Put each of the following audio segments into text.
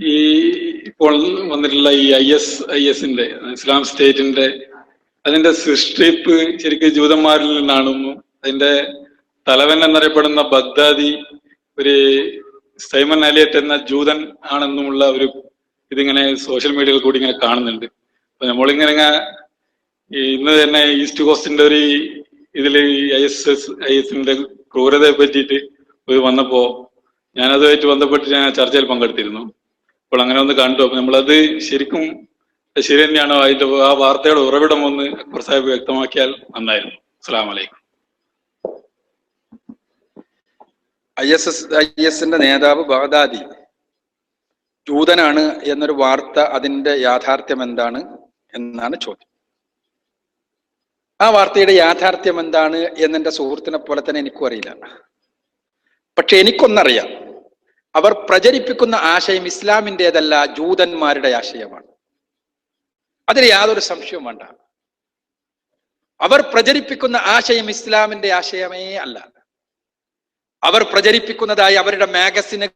ഈ ഇപ്പോൾ വന്നിട്ടുള്ള ഈ IS ഇസ്ലാം സ്റ്റേറ്റിന്റെ അതിന്റെ സൃഷ്ടിപ്പ് ശരിക്കും ജൂതന്മാരിൽ നിന്നാണെന്നും അതിന്റെ തലവൻ എന്നറിയപ്പെടുന്ന ബഗ്ദാദി ഒരു സൈമൺ അലിയറ്റ് എന്ന ജൂതൻ ആണെന്നുമുള്ള ഒരു ഇതിങ്ങനെ സോഷ്യൽ മീഡിയയിൽ കൂടി ഇങ്ങനെ കാണുന്നുണ്ട്. അപ്പൊ നമ്മളിങ്ങനെ ഇന്ന് തന്നെ ഈസ്റ്റ് കോസ്റ്റിന്റെ ഒരു ഇതില് ISന്റെ ക്രൂരതയെ പറ്റിയിട്ട് വന്നപ്പോ ഞാനതുമായിട്ട് ബന്ധപ്പെട്ട് ഞാൻ ചർച്ചയിൽ പങ്കെടുത്തിരുന്നു. അപ്പോൾ അങ്ങനെ ഒന്ന് കണ്ടു. അപ്പൊ നമ്മളത് ശരിക്കും ശരി തന്നെയാണോ, അതിന്റെ ആ വാർത്തയുടെ ഉറവിടം ഒന്ന് അക്ബർ സാഹിബ് വ്യക്തമാക്കിയാൽ നന്നായിരുന്നു. അസ്സലാമു അലൈക്കും. ISന്റെ നേതാവ് ബഗ്ദാദി ജൂതനാണ് എന്നൊരു വാർത്ത, അതിന്റെ യാഥാർത്ഥ്യം എന്താണ് എന്നാണ് ചോദ്യം. ആ വാർത്തയുടെ യാഥാർത്ഥ്യം എന്താണ് എന്നെന്റെ സുഹൃത്തിനെ പോലെ തന്നെ എനിക്കും അറിയില്ല. പക്ഷെ എനിക്കൊന്നറിയാം, അവർ പ്രചരിപ്പിക്കുന്ന ആശയം ഇസ്ലാമിൻ്റെതല്ല, ജൂതന്മാരുടെ ആശയമാണ്. അതിൽ യാതൊരു സംശയവും വേണ്ട. അവർ പ്രചരിപ്പിക്കുന്ന ആശയം ഇസ്ലാമിന്റെ ആശയമേ അല്ല. അവർ പ്രചരിപ്പിക്കുന്നതായി അവരുടെ മാഗസിന്,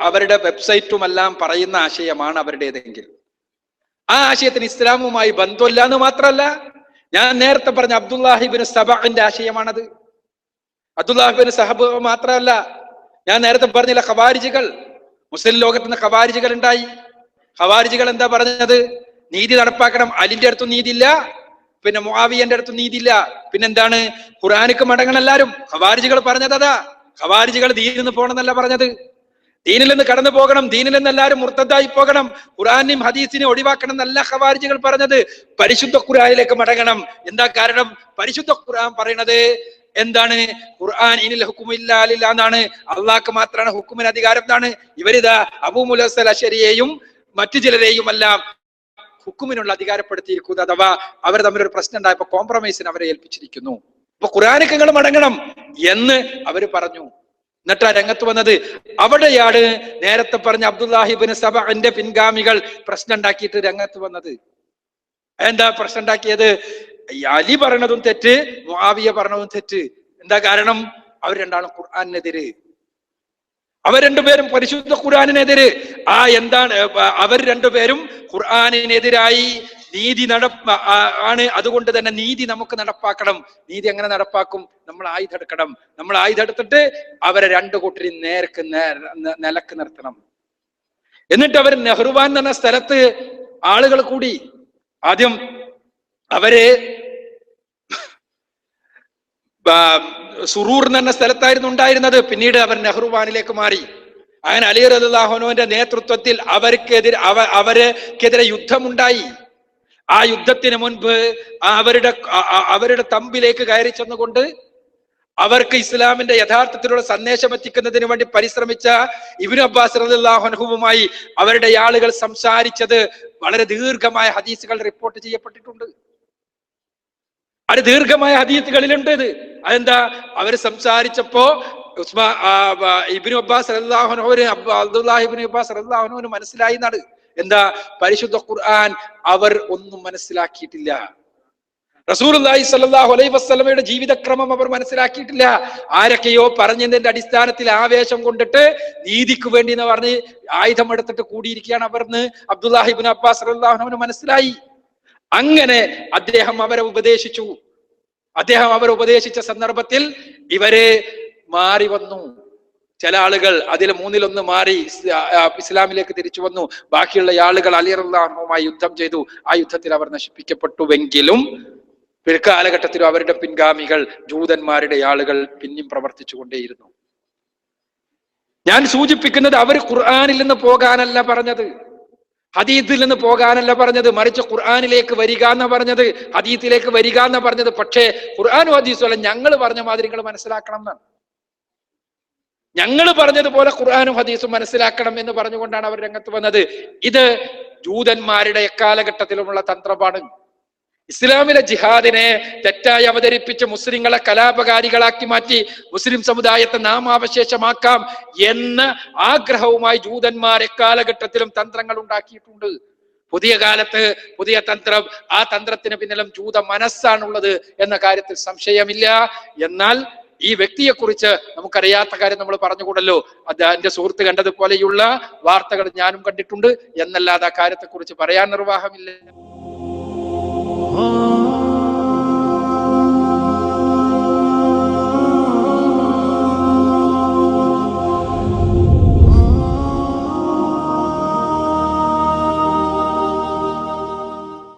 അവരുടെ വെബ്സൈറ്റുമെല്ലാം പറയുന്ന ആശയമാണ് അവരുടേതെങ്കിൽ ആ ആശയത്തിന് ഇസ്ലാമുമായി ബന്ധമില്ല എന്ന് മാത്രമല്ല, ഞാൻ നേരത്തെ പറഞ്ഞ അബ്ദുല്ലാഹിബിൻ സബഅന്റെ ആശയമാണത്. അബ്ദുല്ലാഹിബിൻ സഹബ് മാത്രമല്ല, ഞാൻ നേരത്തെ പറഞ്ഞില്ല, ഖവാരിജികൾ, മുസ്ലിം ലോകത്ത് നിന്ന് ഖവാരിജികൾ ഉണ്ടായി. ഖവാരിജികൾ എന്താ പറഞ്ഞത്? നീതി നടപ്പാക്കണം. അലിന്റെ അടുത്തും നീതിയില്ല, പിന്നെ മുആവിയന്റെ അടുത്തും നീതിയില്ല, പിന്നെന്താണ്? ഖുർആനിക്ക് മടങ്ങണം എല്ലാരും. ഖവാരിജികൾ പറഞ്ഞത് അതാ. ഖവാരിജികൾ ദീനിൽ നിന്ന് പോകണമെന്നല്ല പറഞ്ഞത്, ദീനിൽ നിന്ന് കടന്നു പോകണം, ദീനിൽ നിന്ന് എല്ലാവരും മുർത്തദ്ദായി പോകണം, ഖുർആനെയും ഹദീസിനെയും ഒഴിവാക്കണം എന്നല്ല ഖവാരിജികൾ പറഞ്ഞത്. പരിശുദ്ധ ഖുർആനിലേക്ക് മടങ്ങണം. എന്താ കാരണം? പരിശുദ്ധ ഖുർആൻ പറയണത് എന്താണ്? ഖുർആൻ ഇനിൽ ഹുക്മു ഇല്ലാ ലില്ലാഹ് എന്നാണ്. അള്ളാഹ്ക്ക് മാത്രമാണ് ഹുക്കുമിന് അധികാരം എന്നാണ്. ഇവരിതാ അബൂ മുലസ്സൽ അശ്അരിയെയും മറ്റു ചിലരെയുമെല്ലാം ഹുക്കുമിനുള്ള അധികാരപ്പെടുത്തിയിരിക്കുന്നു. അഥവാ അവർ തമ്മിലൊരു പ്രശ്നം ഉണ്ടായപ്പോ കോംപ്രമൈസിന് അവരെ ഏൽപ്പിച്ചിരിക്കുന്നു. അപ്പൊ ഖുർആനിക്ക് നിങ്ങൾ മടങ്ങണം എന്ന് അവര് പറഞ്ഞു. എന്നിട്ടാ രംഗത്ത് വന്നത് അവിടെയാണ് നേരത്തെ പറഞ്ഞ അബ്ദുല്ലാഹിബിൻ സബഅന്റെ പിൻഗാമികൾ പ്രശ്നം ഉണ്ടാക്കിയിട്ട് രംഗത്ത് വന്നത്. എന്താ പ്രശ്നം ഉണ്ടാക്കിയത്? അലി പറഞ്ഞതും തെറ്റ്, മുആവിയ പറഞ്ഞതും തെറ്റ്. എന്താ കാരണം? അവർ രണ്ടാളും ഖുർആനെതിര്, അവർ രണ്ടുപേരും പരിശുദ്ധ ഖുർആനെതിര്. എന്താണ്? അവർ രണ്ടുപേരും ഖുർആനെതിരായി നീതി ആണ്. അതുകൊണ്ട് തന്നെ നീതി നമുക്ക് നടപ്പാക്കണം. നീതി എങ്ങനെ നടപ്പാക്കും? നമ്മൾ ആയുധെടുക്കണം. നമ്മൾ ആയുധെടുത്തിട്ട് അവരെ രണ്ടു കൂട്ടരും നിലക്ക് നിർത്തണം. എന്നിട്ട് അവർ നെഹ്റുവാൻ എന്ന സ്ഥലത്ത് ആളുകൾ കൂടി. ആദ്യം അവര് സുറൂർ എന്ന സ്ഥലത്തായിരുന്നു ഉണ്ടായിരുന്നത്. പിന്നീട് അവർ നെഹ്റുവാനിലേക്ക് മാറി. അങ്ങനെ അലി റളിയല്ലാഹു അൻഹുവിന്റെ നേതൃത്വത്തിൽ അവർക്കെതിരെ യുദ്ധമുണ്ടായി. ആ യുദ്ധത്തിന് മുൻപ് അവരുടെ തമ്പിലേക്ക് കയറി ചെന്നുകൊണ്ട് അവർക്ക് ഇസ്ലാമിന്റെ യഥാർത്ഥത്തിലുള്ള സന്ദേശം എത്തിക്കുന്നതിന് വേണ്ടി പരിശ്രമിച്ച ഇബ്നു അബ്ബാസ് റളിയല്ലാഹു അൻഹുവുമായി അവരുടെ ആളുകൾ സംസാരിച്ചത് വളരെ ദീർഘമായ ഹദീസുകൾ റിപ്പോർട്ട് ചെയ്യപ്പെട്ടിട്ടുണ്ട്. അത് ദീർഘമായ ഹദീസുകളിലുണ്ട്. അതെന്താ? അവര് സംസാരിച്ചപ്പോ ഇബ്നു അബ്ബാസ് റളിയല്ലാഹു അൻഹുവിന്, അബ്ദുല്ലാഹി ഇബ്നു അബ്ബാസ് റളിയല്ലാഹു അൻഹുവിന് മനസ്സിലായി എന്നാണ്. എന്താ? പരിശുദ്ധ ഖുർആൻ അവർ ഒന്നും മനസ്സിലാക്കിയിട്ടില്ല. റസൂലുള്ളാഹി സ്വല്ലല്ലാഹു അലൈഹി വസല്ലമയുടെ ജീവിതക്രമം അവർ മനസ്സിലാക്കിയിട്ടില്ല. ആരൊക്കെയോ പറഞ്ഞതിന്റെ അടിസ്ഥാനത്തിൽ ആവേശം കൊണ്ടിട്ട് നീതിക്ക് വേണ്ടി എന്ന് പറഞ്ഞ് ആയുധം എടുത്തിട്ട് കൂടിയിരിക്കുകയാണ് അവർന്ന് അബ്ദുല്ലാഹി ഇബ്നു അബ്ബാസ് റളിയല്ലാഹു അൻഹുവിന് മനസ്സിലായി. അങ്ങനെ അദ്ദേഹം അവരെ ഉപദേശിച്ചു. അദ്ദേഹം അവരെ ഉപദേശിച്ച സന്ദർഭത്തിൽ ഇവര് മാറി വന്നു. ചില ആളുകൾ അതിൽ 1/3 മാറി ഇസ്ലാമിലേക്ക് തിരിച്ചു വന്നു. ബാക്കിയുള്ള ആളുകൾ അലി റളിയല്ലാഹു അൻഹുവുമായി യുദ്ധം ചെയ്തു. ആ യുദ്ധത്തിൽ അവർ നശിപ്പിക്കപ്പെട്ടുവെങ്കിലും പിൽക്കാലഘട്ടത്തിലും അവരുടെ പിൻഗാമികൾ, ജൂതന്മാരുടെ ആളുകൾ പിന്നെയും പ്രവർത്തിച്ചു കൊണ്ടേയിരുന്നു. ഞാൻ സൂചിപ്പിക്കുന്നത് അവർ ഖുർആനിൽ നിന്ന് പോകാനല്ല പറഞ്ഞത്, ഹദീസിൽ നിന്ന് പോകാനല്ല പറഞ്ഞത്, മറിച്ച് ഖുർആനിലേക്ക് വരിക എന്ന് പറഞ്ഞത്, ഹദീസിലേക്ക് വരിക എന്ന് പറഞ്ഞത്. പക്ഷേ ഖുർആനും ഹദീസും അല്ല, ഞങ്ങൾ പറഞ്ഞ മാതിരി നിങ്ങൾ മനസ്സിലാക്കണം എന്നാണ്. ഞങ്ങൾ പറഞ്ഞതുപോലെ ഖുർആനും ഹദീസും മനസ്സിലാക്കണം എന്ന് പറഞ്ഞുകൊണ്ടാണ് അവർ രംഗത്ത് വന്നത്. ഇത് ജൂതന്മാരുടെ എക്കാലഘട്ടത്തിലുമുള്ള തന്ത്രമാണ്. ഇസ്ലാമിലെ ജിഹാദിനെ തെറ്റായി അവതരിപ്പിച്ച് മുസ്ലിങ്ങളെ കലാപകാരികളാക്കി മാറ്റി മുസ്ലിം സമുദായത്തെ നാമാവശേഷമാക്കാം എന്ന ആഗ്രഹവുമായി ജൂതന്മാർ എക്കാലഘട്ടത്തിലും തന്ത്രങ്ങൾ ഉണ്ടാക്കിയിട്ടുണ്ട്. പുതിയ കാലത്ത് പുതിയ തന്ത്രം, ആ തന്ത്രത്തിന് പിന്നിലും ജൂത മനസ്സാണുള്ളത് എന്ന കാര്യത്തിൽ സംശയമില്ല. എന്നാൽ ഈ വ്യക്തിയെക്കുറിച്ച് നമുക്കറിയാത്ത കാര്യം നമ്മൾ പറഞ്ഞുകൂടല്ലോ. എന്റെ സുഹൃത്ത് കണ്ടതുപോലെയുള്ള വാർത്തകൾ ഞാനും കണ്ടിട്ടുണ്ട് എന്നല്ലാതെ ആ കാര്യത്തെക്കുറിച്ച് പറയാൻ നിർവാഹമില്ല.